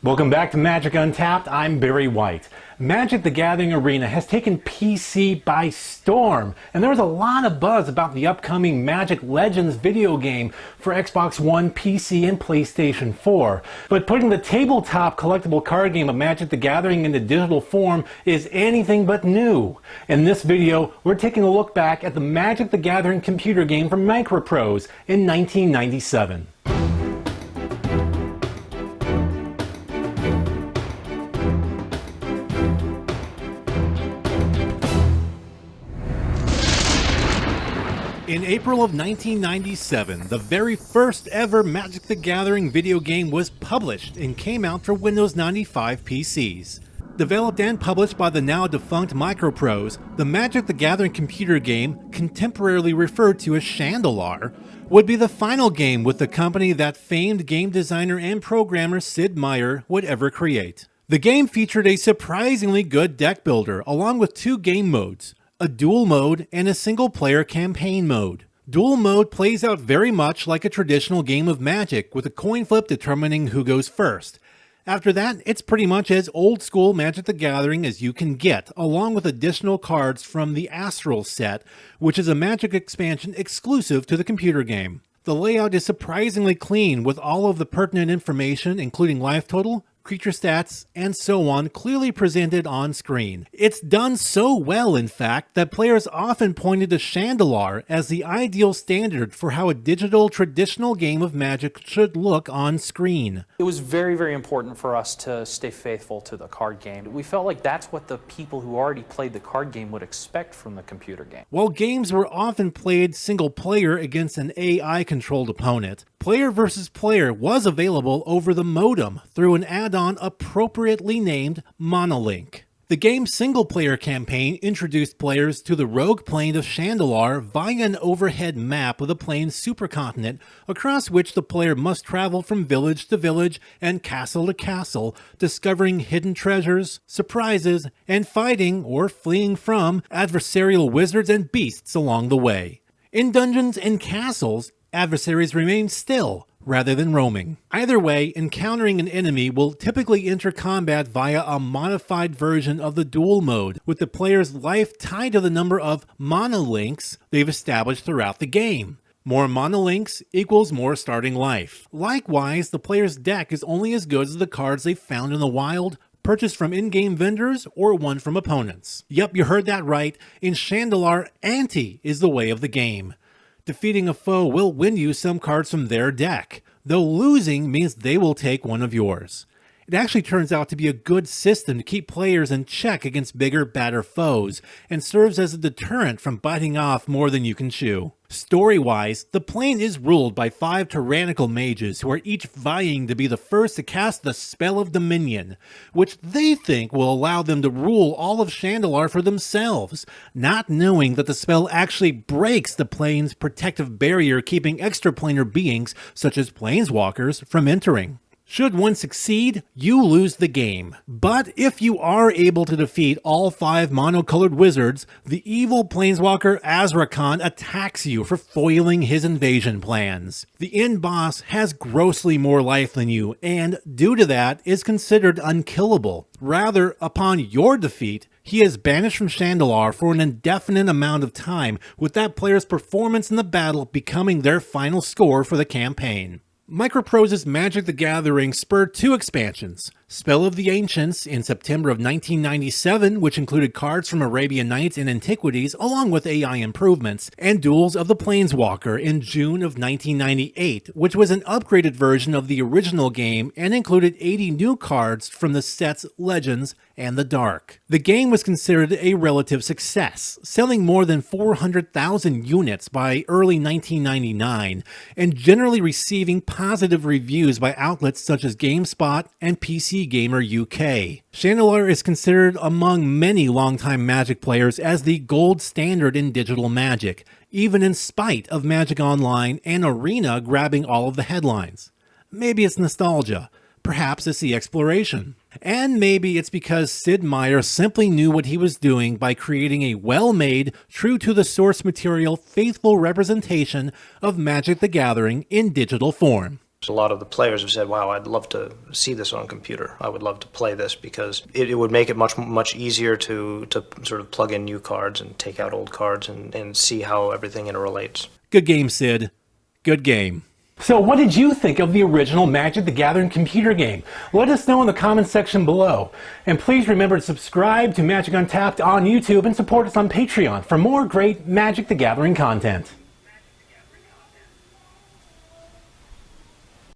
Welcome back to Magic Untapped. I'm Barry White. Magic the Gathering Arena has taken PC by storm, and there was a lot of buzz about the upcoming Magic Legends video game for Xbox One, PC, and PlayStation 4. But putting the tabletop collectible card game of Magic the Gathering into digital form is anything but new. In this video, we're taking a look back at the Magic the Gathering computer game from MicroProse in 1997. In April of 1997, the very first ever Magic the Gathering video game was published and came out for Windows 95 PCs. Developed and published by the now defunct MicroProse, the Magic the Gathering computer game, contemporarily referred to as Chandelar, would be the final game with the company that famed game designer and programmer Sid Meier would ever create. The game featured a surprisingly good deck builder, along with two game modes, a duel mode, and a single-player campaign mode. Duel mode plays out very much like a traditional game of Magic, with a coin flip determining who goes first. After that, it's pretty much as old-school Magic the Gathering as you can get, along with additional cards from the Astral set, which is a Magic expansion exclusive to the computer game. The layout is surprisingly clean, with all of the pertinent information, including life total, creature stats, and so on, clearly presented on screen. It's done so well, in fact, that players often pointed to Chandelar as the ideal standard for how a digital traditional game of Magic should look on screen. It was very, very important for us to stay faithful to the card game. We felt like that's what the people who already played the card game would expect from the computer game. While games were often played single player against an AI-controlled opponent, player versus player was available over the modem through an add-on appropriately named Monolink. The game's single-player campaign introduced players to the rogue plane of Chandelar via an overhead map of the plane's supercontinent, across which the player must travel from village to village and castle to castle, discovering hidden treasures, surprises, and fighting or fleeing from adversarial wizards and beasts along the way. In dungeons and castles, adversaries remain still, rather than roaming. Either way, encountering an enemy will typically enter combat via a modified version of the duel mode, with the player's life tied to the number of monolinks they've established throughout the game. More monolinks equals more starting life. Likewise, the player's deck is only as good as the cards they found in the wild, purchased from in-game vendors, or won from opponents. Yep, you heard that right. In Chandelar, ante is the way of the game. Defeating a foe will win you some cards from their deck, though losing means they will take one of yours. It actually turns out to be a good system to keep players in check against bigger, badder foes, and serves as a deterrent from biting off more than you can chew. Story-wise, the plane is ruled by 5 tyrannical mages who are each vying to be the first to cast the Spell of Dominion, which they think will allow them to rule all of Chandelar for themselves, not knowing that the spell actually breaks the plane's protective barrier, keeping extraplanar beings, such as planeswalkers, from entering. Should one succeed, you lose the game. But if you are able to defeat all 5 monocolored wizards, the evil planeswalker Azrakhan attacks you for foiling his invasion plans. The end boss has grossly more life than you, and due to that, is considered unkillable. Rather, upon your defeat, he is banished from Chandelar for an indefinite amount of time, with that player's performance in the battle becoming their final score for the campaign. MicroProse's Magic the Gathering spurred 2 expansions, Spell of the Ancients in September of 1997, which included cards from Arabian Nights and Antiquities along with AI improvements, and Duels of the Planeswalker in June of 1998, which was an upgraded version of the original game and included 80 new cards from the sets Legends and the Dark. The game was considered a relative success, selling more than 400,000 units by early 1999, and generally receiving positive reviews by outlets such as GameSpot and PC Gamer UK. Chandelar is considered among many longtime Magic players as the gold standard in digital Magic, even in spite of Magic Online and Arena grabbing all of the headlines. Maybe it's nostalgia. Perhaps it's the exploration. And maybe it's because Sid Meier simply knew what he was doing by creating a well-made, true to the source material, faithful representation of Magic the Gathering in digital form. A lot of the players have said, wow, I'd love to see this on computer. I would love to play this because it would make it much easier to sort of plug in new cards and take out old cards and see how everything interrelates. Good game, Sid. Good game. So what did you think of the original Magic the Gathering computer game? Let us know in the comments section below. And please remember to subscribe to Magic Untapped on YouTube and support us on Patreon for more great Magic the Gathering content.